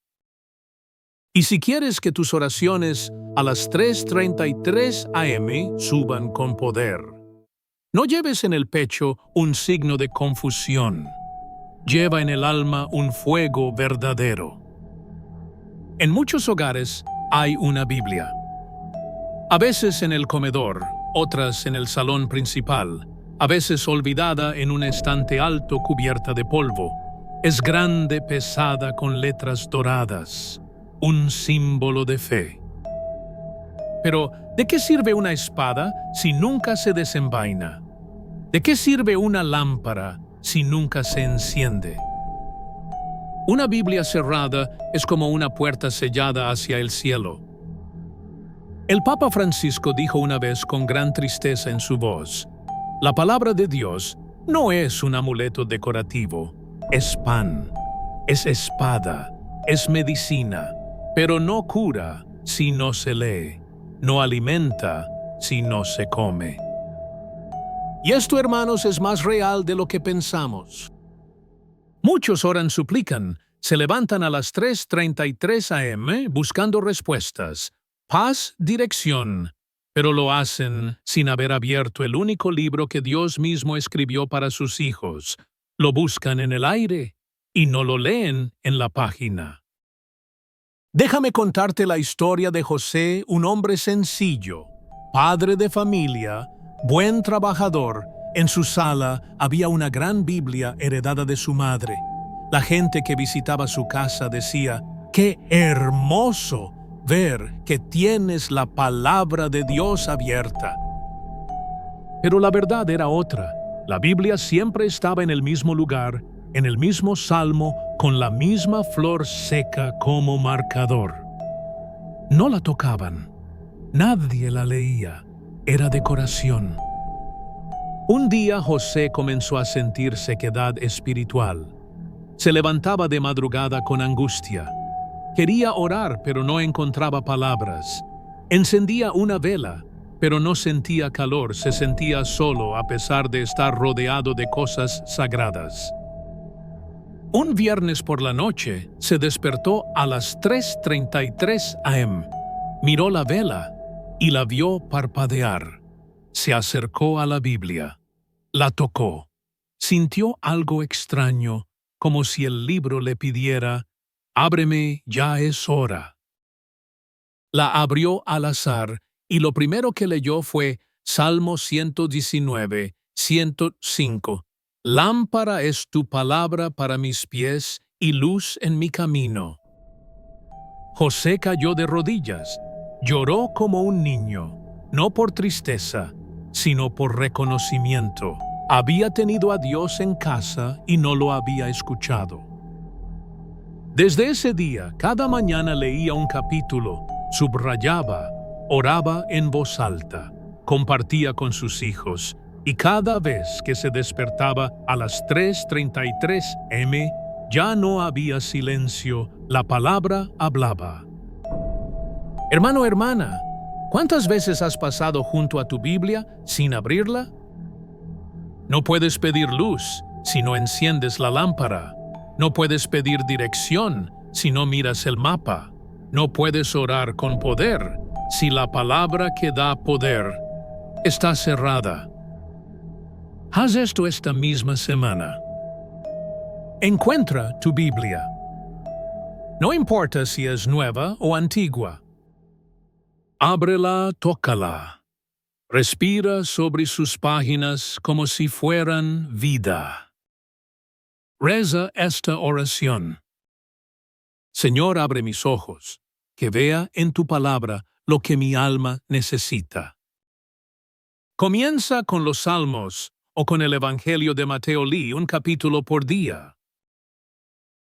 A: Y si quieres que tus oraciones a las 3:33 a.m. suban con poder, No lleves en el pecho un signo de confusión. Lleva en el alma un fuego verdadero. En muchos hogares hay una Biblia. A veces en el comedor, otras en el salón principal, a veces olvidada en un estante alto cubierta de polvo. Es grande, pesada, con letras doradas, un símbolo de fe. Pero, ¿de qué sirve una espada si nunca se desenvaina? ¿De qué sirve una lámpara si nunca se enciende? Una Biblia cerrada es como una puerta sellada hacia el cielo. El Papa Francisco dijo una vez con gran tristeza en su voz: la palabra de Dios no es un amuleto decorativo, es pan, es espada, es medicina, pero no cura si no se lee, no alimenta si no se come. Y esto, hermanos, es más real de lo que pensamos. Muchos oran, suplican, se levantan a las 3:33 a.m. buscando respuestas, paz, dirección, pero lo hacen sin haber abierto el único libro que Dios mismo escribió para sus hijos. Lo buscan en el aire y no lo leen en la página. Déjame contarte la historia de José, un hombre sencillo, padre de familia, buen trabajador. En su sala había una gran Biblia heredada de su madre. La gente que visitaba su casa decía: ¡qué hermoso ver que tienes la palabra de Dios abierta! Pero la verdad era otra. La Biblia siempre estaba en el mismo lugar, en el mismo salmo, con la misma flor seca como marcador. No la tocaban. Nadie la leía. Era decoración. Un día José comenzó a sentir sequedad espiritual. Se levantaba de madrugada con angustia. Quería orar, pero no encontraba palabras. Encendía una vela, pero no sentía calor, se sentía solo a pesar de estar rodeado de cosas sagradas. Un viernes por la noche se despertó a las 3:33 a.m. Miró la vela y la vio parpadear. Se acercó a la Biblia, la tocó, sintió algo extraño, como si el libro le pidiera: «Ábreme, ya es hora». La abrió al azar y lo primero que leyó fue Salmo 119, 105. Lámpara es tu palabra para mis pies y luz en mi camino. José cayó de rodillas, lloró como un niño, no por tristeza, sino por reconocimiento. Había tenido a Dios en casa y no lo había escuchado. Desde ese día, cada mañana leía un capítulo, subrayaba, oraba en voz alta, compartía con sus hijos, y cada vez que se despertaba a las 3:33 m, ya no había silencio, la palabra hablaba. Hermano, hermana, ¿cuántas veces has pasado junto a tu Biblia sin abrirla? No puedes pedir luz si no enciendes la lámpara. No puedes pedir dirección si no miras el mapa. No puedes orar con poder si la palabra que da poder está cerrada. Haz esto esta misma semana. Encuentra tu Biblia. No importa si es nueva o antigua. Ábrela, tócala. Respira sobre sus páginas como si fueran vida. Reza esta oración. Señor, abre mis ojos, que vea en tu palabra lo que mi alma necesita. Comienza con los Salmos o con el Evangelio de Mateo. Lee un capítulo por día.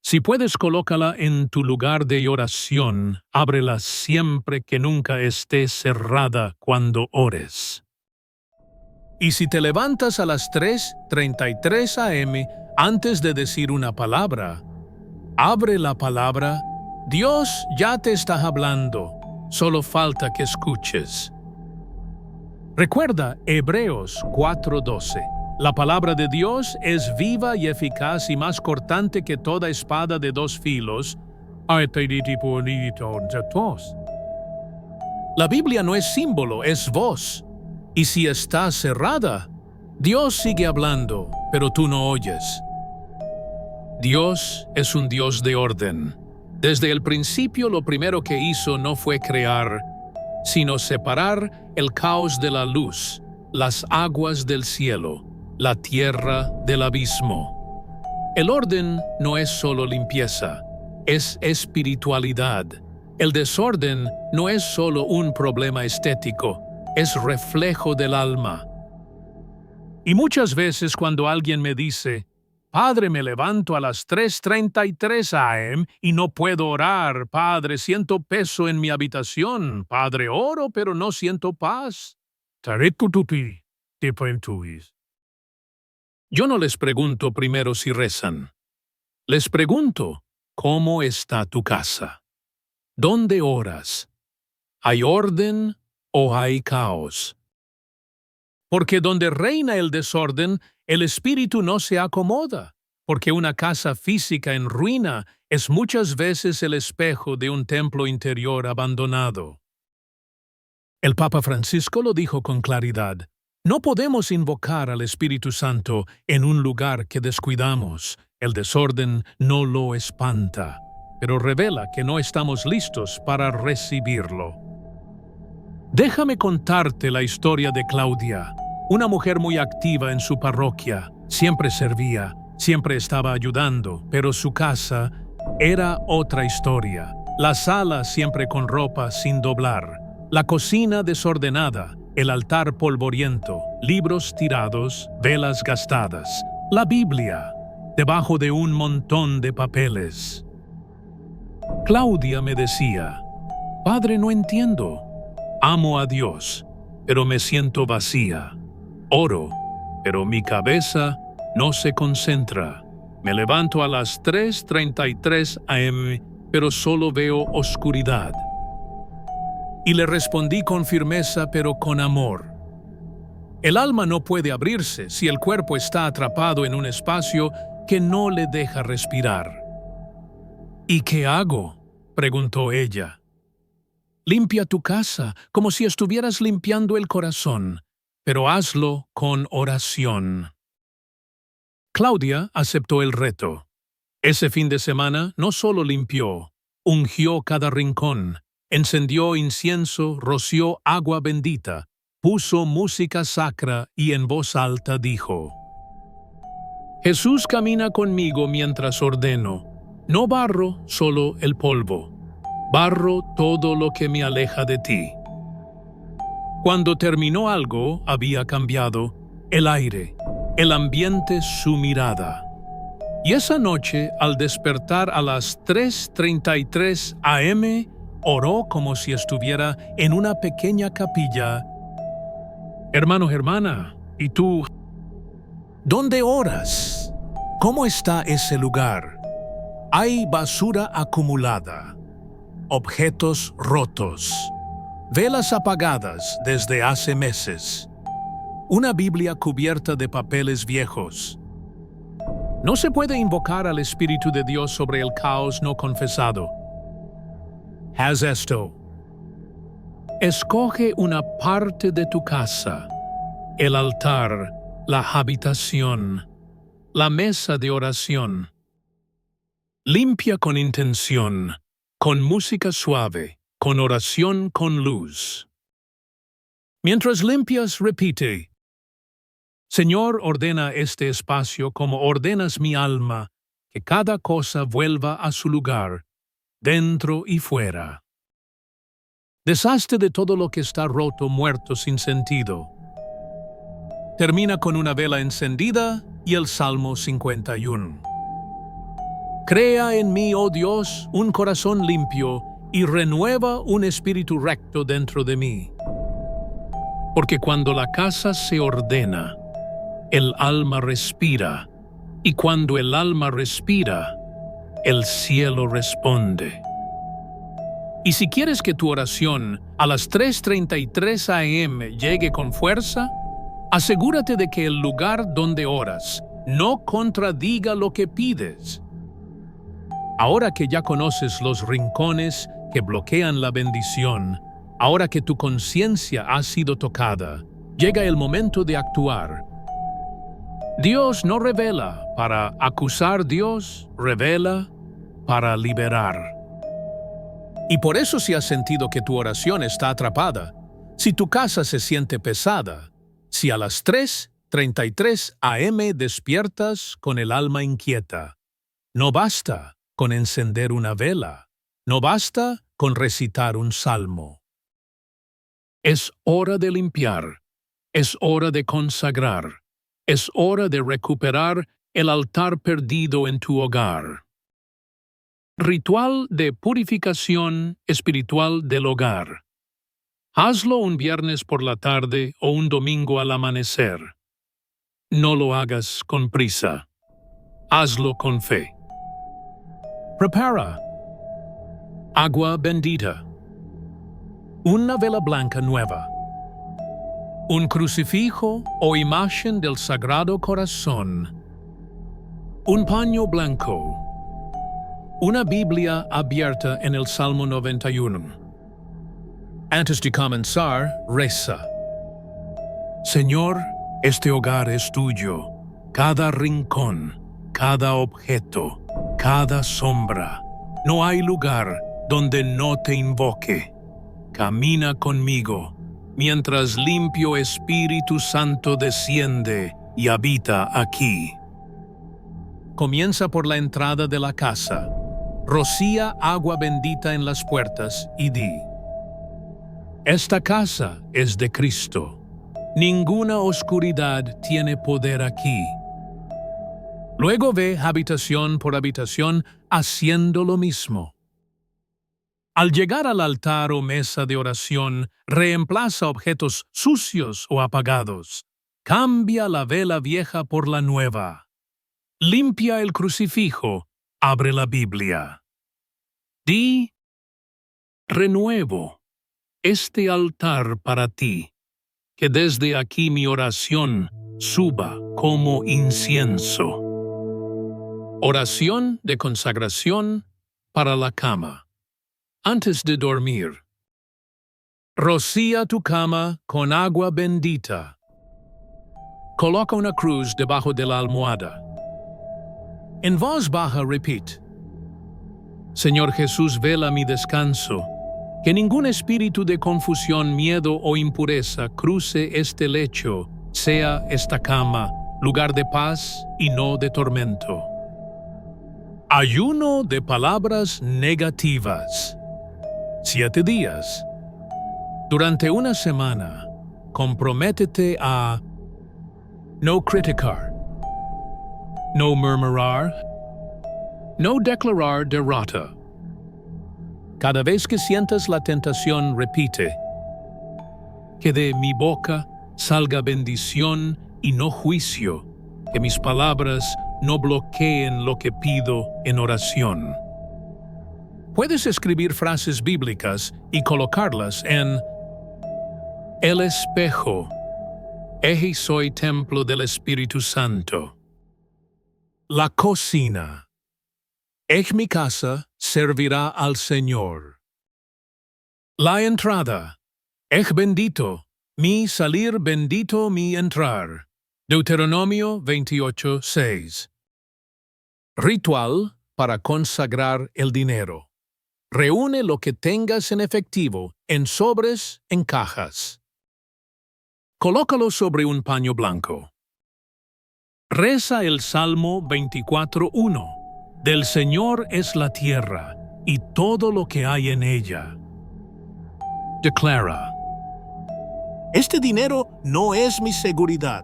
A: Si puedes, colócala en tu lugar de oración. Ábrela siempre, que nunca esté cerrada cuando ores. Y si te levantas a las 3:33 a.m. antes de decir una palabra, abre la palabra. Dios ya te está hablando. Solo falta que escuches. Recuerda Hebreos 4:12. La palabra de Dios es viva y eficaz y más cortante que toda espada de dos filos. La Biblia no es símbolo, es voz. Y si está cerrada, Dios sigue hablando, pero tú no oyes. Dios es un Dios de orden. Desde el principio lo primero que hizo no fue crear, sino separar el caos de la luz, las aguas del cielo, la tierra del abismo. El orden no es solo limpieza, es espiritualidad. El desorden no es solo un problema estético, es reflejo del alma. Y muchas veces cuando alguien me dice, Padre, me levanto a las 3:33 a.m. y no puedo orar, Padre, siento peso en mi habitación, Padre, oro, pero no siento paz. Yo no les pregunto primero si rezan. Les pregunto, ¿cómo está tu casa? ¿Dónde oras? ¿Hay orden o hay caos? Porque donde reina el desorden, el espíritu no se acomoda, porque una casa física en ruina es muchas veces el espejo de un templo interior abandonado. El Papa Francisco lo dijo con claridad. No podemos invocar al Espíritu Santo en un lugar que descuidamos. El desorden no lo espanta, pero revela que no estamos listos para recibirlo. Déjame contarte la historia de Claudia, una mujer muy activa en su parroquia. Siempre servía, siempre estaba ayudando, pero su casa era otra historia. La sala siempre con ropa sin doblar, la cocina desordenada, el altar polvoriento, libros tirados, velas gastadas, la Biblia debajo de un montón de papeles. Claudia me decía, Padre, no entiendo. Amo a Dios, pero me siento vacía. Oro, pero mi cabeza no se concentra. Me levanto a las 3:33 a.m., pero solo veo oscuridad. Y le respondí con firmeza, pero con amor. El alma no puede abrirse si el cuerpo está atrapado en un espacio que no le deja respirar. ¿Y qué hago?, preguntó ella. Limpia tu casa como si estuvieras limpiando el corazón, pero hazlo con oración. Claudia aceptó el reto. Ese fin de semana no solo limpió, ungió cada rincón, encendió incienso, roció agua bendita, puso música sacra y en voz alta dijo: Jesús camina conmigo mientras ordeno. No barro solo el polvo, barro todo lo que me aleja de ti. Cuando terminó algo, había cambiado el aire, el ambiente, su mirada. Y esa noche, al despertar a las 3:33 a.m., oró como si estuviera en una pequeña capilla. Hermano, hermana, ¿y tú? ¿Dónde oras? ¿Cómo está ese lugar? Hay basura acumulada, objetos rotos, velas apagadas desde hace meses, una Biblia cubierta de papeles viejos. No se puede invocar al Espíritu de Dios sobre el caos no confesado. Haz esto. Escoge una parte de tu casa, el altar, la habitación, la mesa de oración. Limpia con intención, con música suave, con oración con luz. Mientras limpias, repite: Señor, ordena este espacio como ordenas mi alma, que cada cosa vuelva a su lugar, dentro y fuera. Deshazte de todo lo que está roto, muerto, sin sentido. Termina con una vela encendida y el Salmo 51. Crea en mí, oh Dios, un corazón limpio y renueva un espíritu recto dentro de mí. Porque cuando la casa se ordena, el alma respira, y cuando el alma respira, el cielo responde. Y si quieres que tu oración a las 3:33 a.m. llegue con fuerza, asegúrate de que el lugar donde oras no contradiga lo que pides. Ahora que ya conoces los rincones que bloquean la bendición, ahora que tu conciencia ha sido tocada, llega el momento de actuar. Dios no revela para acusar, Dios revela para liberar. Y por eso, si has sentido que tu oración está atrapada, si tu casa se siente pesada, si a las 3:33 a.m. despiertas con el alma inquieta, no basta con encender una vela, no basta con recitar un salmo. Es hora de limpiar, es hora de consagrar, es hora de recuperar el altar perdido en tu hogar. Ritual de purificación espiritual del hogar. Hazlo un viernes por la tarde o un domingo al amanecer. No lo hagas con prisa. Hazlo con fe. Prepara agua bendita, una vela blanca nueva, un crucifijo o imagen del Sagrado Corazón, un paño blanco, una Biblia abierta en el Salmo 91. Antes de comenzar, reza. Señor, este hogar es tuyo, cada rincón, cada objeto, cada sombra. No hay lugar donde no te invoque. Camina conmigo, mientras limpio Espíritu Santo desciende y habita aquí. Comienza por la entrada de la casa. Rocía agua bendita en las puertas y di: esta casa es de Cristo. Ninguna oscuridad tiene poder aquí. Luego ve habitación por habitación haciendo lo mismo. Al llegar al altar o mesa de oración, reemplaza objetos sucios o apagados. Cambia la vela vieja por la nueva. Limpia el crucifijo. Abre la Biblia. Di: renuevo este altar para ti, que desde aquí mi oración suba como incienso. Oración de consagración para la cama. Antes de dormir. Rocía tu cama con agua bendita. Coloca una cruz debajo de la almohada. En voz baja repite: Señor Jesús, vela mi descanso. Que ningún espíritu de confusión, miedo o impureza cruce este lecho, sea esta cama lugar de paz y no de tormento. Ayuno de palabras negativas. 7 días. Durante una semana, comprométete a no criticar, no murmurar, no declarar derrota. Cada vez que sientas la tentación, repite: que de mi boca salga bendición y no juicio, que mis palabras no bloqueen lo que pido en oración. Puedes escribir frases bíblicas y colocarlas en el espejo. Eje soy templo del Espíritu Santo. La cocina. Mi casa servirá al Señor. La entrada. Bendito, mi salir, bendito mi entrar. Deuteronomio 28:6. Ritual para consagrar el dinero. Reúne lo que tengas en efectivo en sobres, en cajas. Colócalo sobre un paño blanco. Reza el Salmo 24:1. Del Señor es la tierra y todo lo que hay en ella. Declara: este dinero no es mi seguridad,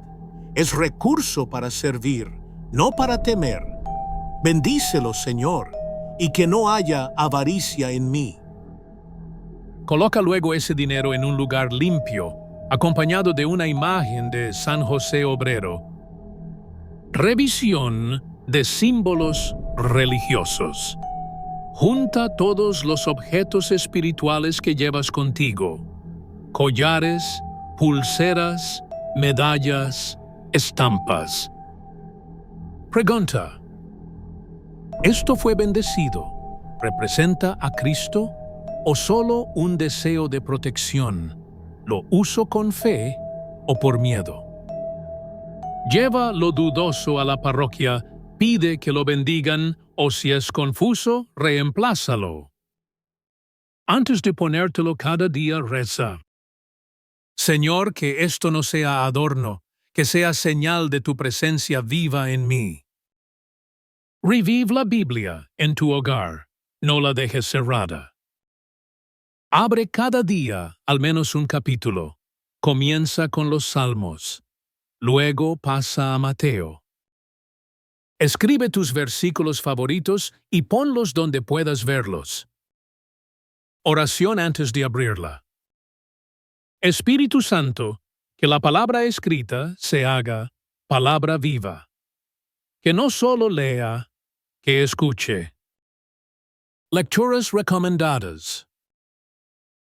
A: es recurso para servir, no para temer. Bendícelo, Señor, y que no haya avaricia en mí. Coloca luego ese dinero en un lugar limpio, acompañado de una imagen de San José Obrero. Revisión de símbolos religiosos. Junta todos los objetos espirituales que llevas contigo: collares, pulseras, medallas, estampas. Pregunta: ¿esto fue bendecido? ¿Representa a Cristo o solo un deseo de protección? ¿Lo uso con fe o por miedo? Lleva lo dudoso a la parroquia, pide que lo bendigan o si es confuso, reemplázalo. Antes de ponértelo cada día, reza: Señor, que esto no sea adorno, que sea señal de tu presencia viva en mí. Revive la Biblia en tu hogar, no la dejes cerrada. Abre cada día al menos un capítulo. Comienza con los Salmos. Luego pasa a Mateo. Escribe tus versículos favoritos y ponlos donde puedas verlos. Oración antes de abrirla. Espíritu Santo, que la palabra escrita se haga palabra viva. Que no solo lea, que escuche. Lecturas recomendadas.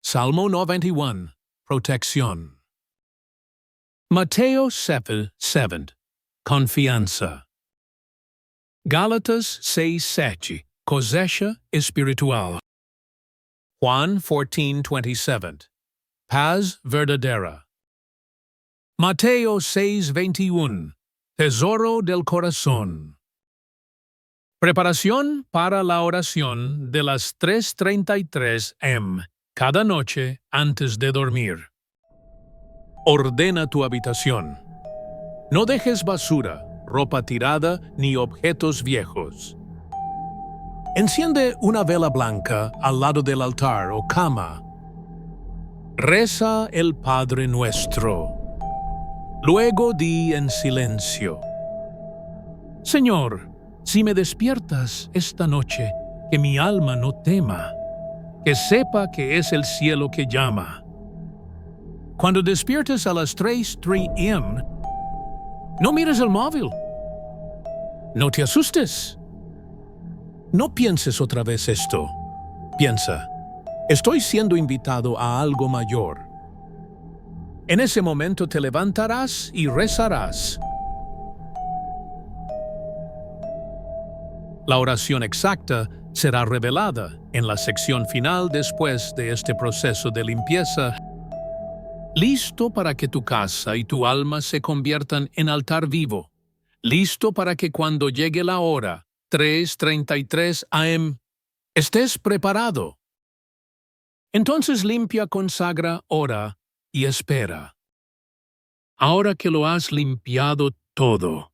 A: Salmo 91. Protección. Mateo 7:7. Confianza. Gálatas 6:7. Cosecha espiritual. Juan 14:27. Paz verdadera. Mateo 6:21. Tesoro del corazón. Preparación para la oración de las 3:33 am cada noche antes de dormir. Ordena tu habitación. No dejes basura, ropa tirada ni objetos viejos. Enciende una vela blanca al lado del altar o cama. Reza el Padre Nuestro. Luego di en silencio: Señor, si me despiertas esta noche, que mi alma no tema, que sepa que es el cielo que llama. Cuando despiertes a las 3 am, no mires el móvil. No te asustes. No pienses otra vez esto. Piensa: estoy siendo invitado a algo mayor. En ese momento te levantarás y rezarás. La oración exacta será revelada en la sección final después de este proceso de limpieza. Listo para que tu casa y tu alma se conviertan en altar vivo. Listo para que cuando llegue la hora, 3:33 am, estés preparado. Entonces limpia, consagra, ora y espera. Ahora que lo has limpiado todo,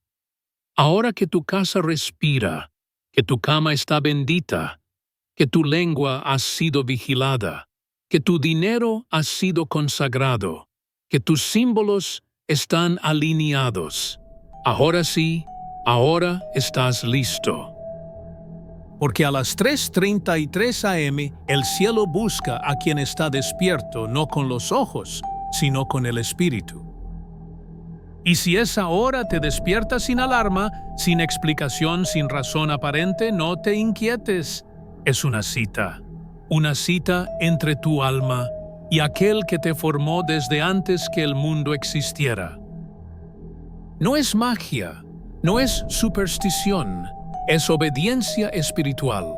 A: ahora que tu casa respira, que tu cama está bendita, que tu lengua ha sido vigilada, que tu dinero ha sido consagrado, que tus símbolos están alineados. Ahora sí, ahora estás listo. Porque a las 3:33 am el cielo busca a quien está despierto, no con los ojos, sino con el espíritu. Y si esa hora te despierta sin alarma, sin explicación, sin razón aparente, no te inquietes. Es una cita entre tu alma y aquel que te formó desde antes que el mundo existiera. No es magia, no es superstición, es obediencia espiritual.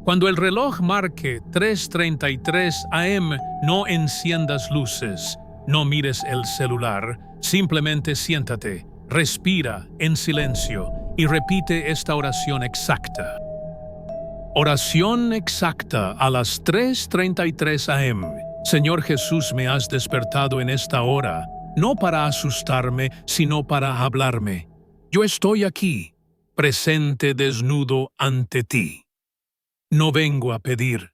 A: Cuando el reloj marque 3:33 am, no enciendas luces, no mires el celular, simplemente siéntate, respira en silencio y repite esta oración exacta. Oración exacta a las 3:33 am. Señor Jesús, me has despertado en esta hora, no para asustarme, sino para hablarme. Yo estoy aquí, presente desnudo ante ti. No vengo a pedir,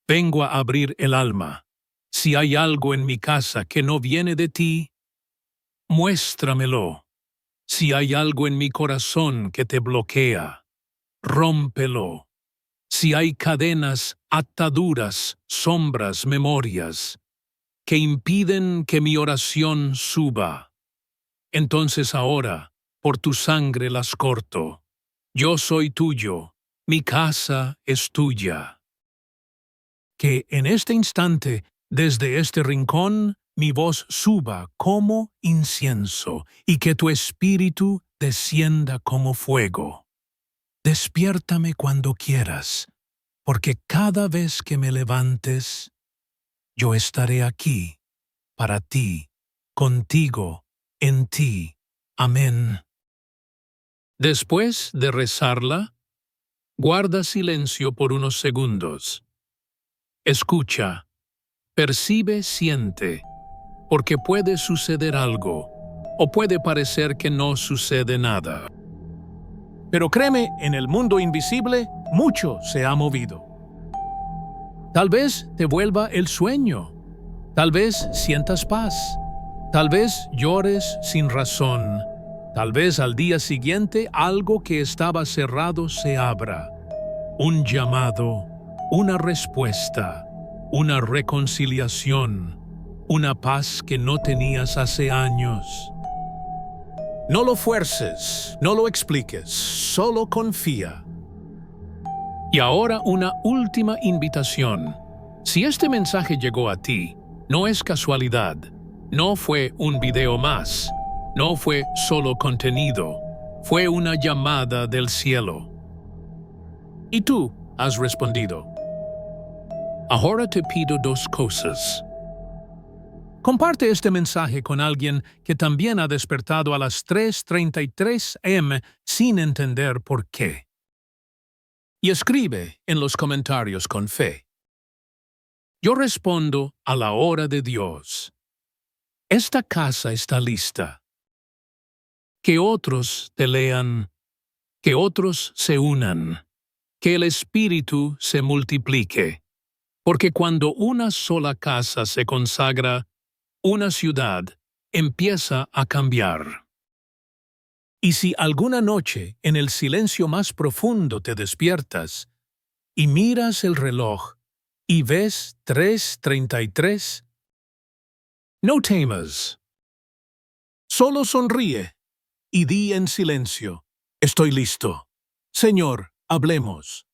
A: vengo a abrir el alma. Si hay algo en mi casa que no viene de ti, muéstramelo. Si hay algo en mi corazón que te bloquea, rómpelo. Si hay cadenas, ataduras, sombras, memorias, que impiden que mi oración suba, entonces ahora, por tu sangre las corto. Yo soy tuyo, mi casa es tuya. Que en este instante, desde este rincón, mi voz suba como incienso y que tu espíritu descienda como fuego. Despiértame cuando quieras, porque cada vez que me levantes, yo estaré aquí, para ti, contigo, en ti. Amén. Después de rezarla, guarda silencio por unos segundos. Escucha, percibe, siente, porque puede suceder algo, o puede parecer que no sucede nada. Pero créeme, en el mundo invisible, mucho se ha movido. Tal vez te vuelva el sueño, tal vez sientas paz, tal vez llores sin razón, tal vez al día siguiente algo que estaba cerrado se abra. Un llamado, una respuesta, una reconciliación, una paz que no tenías hace años. No lo fuerces, no lo expliques, solo confía. Y ahora una última invitación. Si este mensaje llegó a ti, no es casualidad, no fue un video más, no fue solo contenido, fue una llamada del cielo. Y tú has respondido. Ahora te pido dos cosas. Comparte este mensaje con alguien que también ha despertado a las 3:33 am sin entender por qué. Y escribe en los comentarios con fe. Yo respondo a la hora de Dios. Esta casa está lista. Que otros te lean, que otros se unan, que el Espíritu se multiplique. Porque cuando una sola casa se consagra, una ciudad empieza a cambiar. Y si alguna noche en el silencio más profundo te despiertas y miras el reloj y ves 3:33, no temas. Solo sonríe y di en silencio, estoy listo. Señor, hablemos.